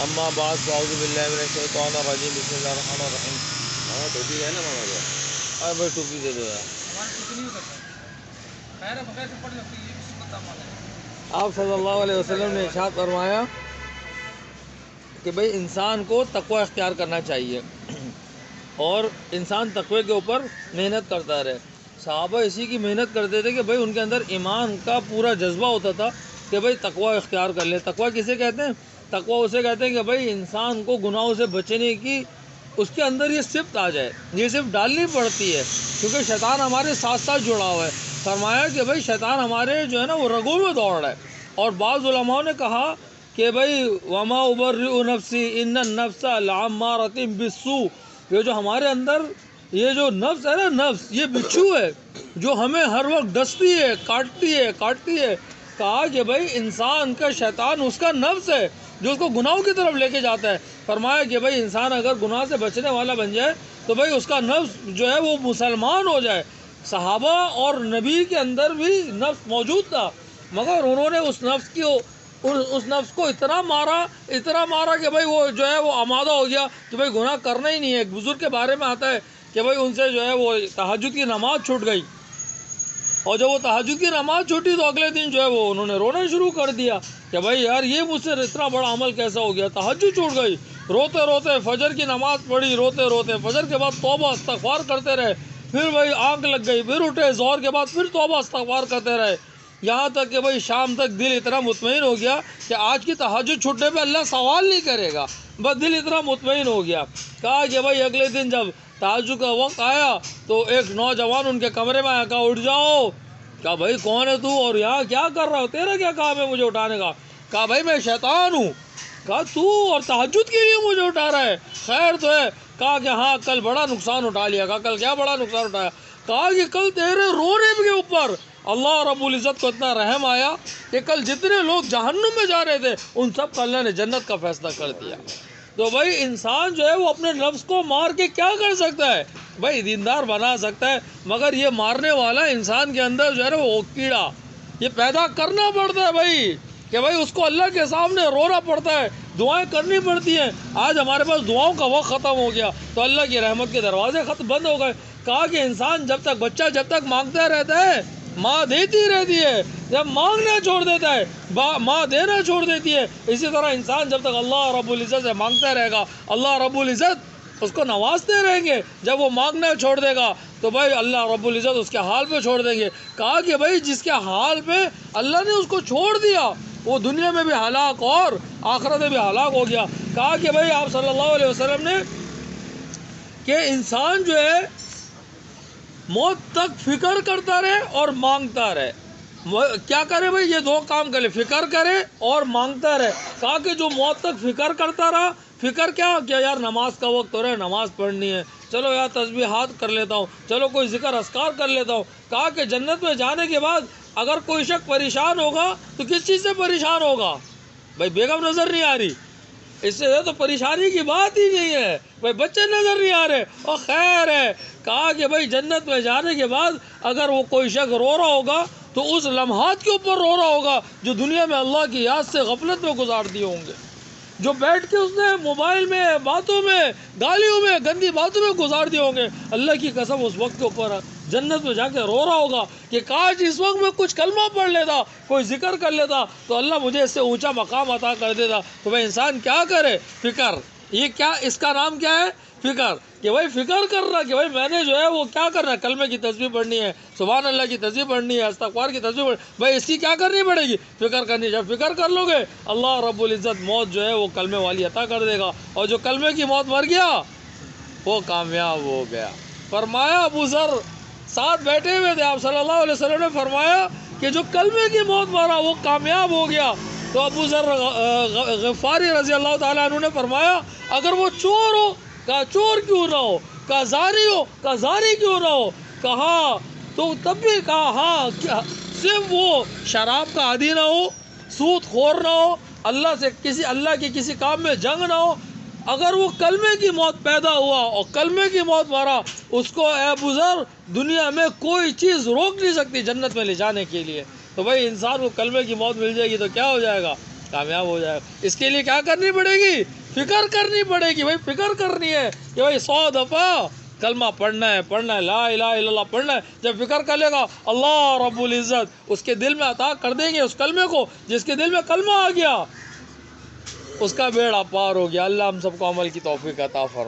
اما بعد فاعوذ باللہ من الشیطان الرجیم بسم اللہ الرحمن الرحیم. ہاں ٹوپی ہے نا ماما جو. ارے بھائی ٹوپی دے دو یار. آپ صلی اللہ علیہ وسلم نے ارشاد فرمایا کہ بھئی انسان کو تقوی اختیار کرنا چاہیے اور انسان تقوی کے اوپر محنت کرتا رہے. صحابہ اسی کی محنت کرتے تھے کہ بھئی ان کے اندر ایمان کا پورا جذبہ ہوتا تھا کہ بھئی تقوی اختیار کر لیں. تقوی کسے کہتے ہیں؟ تقوی اسے کہتے ہیں کہ بھئی انسان کو گناہوں سے بچنے کی اس کے اندر یہ صفت آ جائے. یہ صفت ڈالنی پڑتی ہے کیونکہ شیطان ہمارے ساتھ ساتھ جڑا ہوا ہے. فرمایا کہ بھئی شیطان ہمارے جو ہے نا وہ رگوں میں دوڑ رہا ہے. اور بعض علماء نے کہا کہ بھئی وما ابرئ نفسی ان النفس لعمارۃ بالسوء. یہ جو ہمارے اندر یہ جو نفس ہے نا، نفس یہ بچھو ہے جو ہمیں ہر وقت ڈستی ہے، کاٹتی ہے. کہا کہ بھئی انسان کا شیطان اس کا نفس ہے جو اس کو گناہوں کی طرف لے کے جاتا ہے. فرمایا کہ بھئی انسان اگر گناہ سے بچنے والا بن جائے تو بھئی اس کا نفس جو ہے وہ مسلمان ہو جائے. صحابہ اور نبی کے اندر بھی نفس موجود تھا مگر انہوں نے اس نفس کو اتنا مارا کہ بھئی وہ جو ہے وہ آمادہ ہو گیا کہ بھئی گناہ کرنا ہی نہیں ہے. ایک بزرگ کے بارے میں آتا ہے کہ بھئی ان سے جو ہے وہ تہجد کی نماز چھوٹ گئی اور جب وہ تہجد کی نماز چھوٹی تو اگلے دن جو ہے وہ انہوں نے رونا شروع کر دیا کہ بھئی یار یہ مجھ سے اتنا بڑا عمل کیسا ہو گیا. تہجد چھوٹ گئی، روتے فجر کی نماز پڑھی، روتے فجر کے بعد توبہ استغفار کرتے رہے. پھر بھئی آنکھ لگ گئی، پھر اٹھے، ظہر کے بعد پھر توبہ استغفار کرتے رہے. یہاں تک کہ بھئی شام تک دل اتنا مطمئن ہو گیا کہ آج کی تہجد چھوٹنے پہ اللہ سوال نہیں کرے گا. بس دل اتنا مطمئن ہو گیا. کہا کہ بھئی اگلے دن جب تہجد کا وقت آیا تو ایک نوجوان ان کے کمرے میں آیا. کہا اٹھ جاؤ. کہا بھئی کون ہے تو اور یہاں کیا کر رہا ہو؟ تیرا کیا کام ہے مجھے اٹھانے کا؟ کہا بھئی میں شیطان ہوں. کہا تو اور تہجد کے لیے مجھے اٹھا رہا ہے؟ خیر تو ہے. کہا کہ ہاں کل بڑا نقصان اٹھا لیا. کہا کل کیا بڑا نقصان اٹھایا؟ کہا کہ کل تیرے رونے کے اوپر اللہ رب العزت کو اتنا رحم آیا کہ کل جتنے لوگ جہنم میں جا رہے تھے ان سب کا اللہ نے جنت کا فیصلہ کر دیا. تو بھائی انسان جو ہے وہ اپنے نفس کو مار کے کیا کر سکتا ہے؟ بھائی دیندار بنا سکتا ہے مگر یہ مارنے والا انسان کے اندر جو ہے نا وہ کیڑا یہ پیدا کرنا پڑتا ہے بھائی کہ بھائی اس کو اللہ کے سامنے رونا پڑتا ہے، دعائیں کرنی پڑتی ہیں. آج ہمارے پاس دعاؤں کا وقت ختم ہو گیا تو اللہ کی رحمت کے دروازے بند ہو گئے. کہا کہ انسان بچہ جب تک مانگتا رہتا ہے ماں دیتی رہتی ہے، جب مانگنا چھوڑ دیتا ہے ماں دینا چھوڑ دیتی ہے. اسی طرح انسان جب تک اللہ رب العزت سے مانگتا رہے گا اللہ رب العزت اس کو نوازتے رہیں گے. جب وہ مانگنا چھوڑ دے گا تو بھائی اللہ رب العزت اس کے حال پہ چھوڑ دیں گے. کہا کہ بھائی جس کے حال پہ اللہ نے اس کو چھوڑ دیا وہ دنیا میں بھی ہلاک اور آخرت میں بھی ہلاک ہو گیا. کہا کہ بھائی آپ صلی اللہ علیہ وسلم نے کہ انسان جو ہے موت تک فکر کرتا رہے اور مانگتا رہے. کیا کرے بھائی؟ یہ دو کام کرے، فکر کرے اور مانگتا رہے. کہا کہ جو موت تک فکر کرتا رہا، فکر کیا یار نماز کا وقت ہو رہا ہے، نماز پڑھنی ہے، چلو یار تسبیحات کر لیتا ہوں، چلو کوئی ذکر اذکار کر لیتا ہوں. کہا کہ جنت میں جانے کے بعد اگر کوئی شخص پریشان ہوگا تو کس چیز سے پریشان ہوگا؟ بھائی بیگم نظر نہیں آ رہی، اس سے تو پریشانی کی بات ہی نہیں ہے. بھائی بچے نظر نہیں آ رہے اور خیر ہے. کہا کہ بھائی جنت میں جانے کے بعد اگر وہ کوئی شخص رو رہا ہوگا تو اس لمحات کے اوپر رو رہا ہوگا جو دنیا میں اللہ کی یاد سے غفلت میں گزار دیے ہوں گے، جو بیٹھ کے اس نے موبائل میں، باتوں میں، گالیوں میں، گندی باتوں میں گزار دیے ہوں گے. اللہ کی قسم اس وقت کے اوپر جنت میں جا کے رو رہا ہوگا کہ کاش اس وقت میں کچھ کلمہ پڑھ لیتا، کوئی ذکر کر لیتا تو اللہ مجھے اس سے اونچا مقام عطا کر دیتا. تو بھائی انسان کیا کرے؟ فکر. یہ کیا اس کا نام کیا ہے؟ فکر. کہ بھائی فکر کر رہا کہ بھائی میں نے جو ہے وہ کیا کرنا ہے، کلمے کی تسبیح پڑھنی ہے، سبحان اللہ کی تسبیح پڑھنی ہے، استغفار کی تسبیح پڑھنی ہے. بھائی اس کی کیا کرنی پڑے گی؟ فکر کرنی. جب فکر کر لو گے اللہ رب العزت موت جو ہے وہ کلمے والی عطا کر دے گا اور جو کلمے کی موت مر گیا وہ کامیاب ہو گیا. فرمایا ابو ذر ساتھ بیٹھے ہوئے تھے، آپ صلی اللہ علیہ وسلم نے فرمایا کہ جو کلمے کی موت مارا وہ کامیاب ہو گیا. تو ابو ذر غفاری رضی اللہ تعالیٰ عنہ نے فرمایا اگر وہ چور ہو، کہا چور کیوں نہ ہو، کہا زانی ہو، کہا زانی کیوں نہ ہو، کہا تو تب بھی کہا ہاں صرف وہ شراب کا عادی نہ ہو، سود خور نہ ہو، اللہ کے کسی کام میں جنگ نہ ہو. اگر وہ کلمے کی موت پیدا ہوا اور کلمے کی موت مارا اس کو اے ابو ذر دنیا میں کوئی چیز روک نہیں سکتی جنت میں لے جانے کے لیے. تو بھائی انسان کو کلمے کی موت مل جائے گی تو کیا ہو جائے گا؟ کامیاب ہو جائے گا۔ اس کے لیے کیا کرنی پڑے گی؟ فکر کرنی پڑے گی بھائی، فکر کرنی ہے کہ بھائی 100 دفعہ کلمہ پڑھنا ہے، لا الہ الا اللہ پڑھنا ہے۔ جب فکر کر لے گا اللہ رب العزت اس کے دل میں عطا کر دیں گے اس کلمے کو۔ جس کے دل میں کلمہ آ گیا اس کا بیڑا پار ہو گیا۔ اللہ ہم سب کو عمل کی توفیق عطا فرمائے۔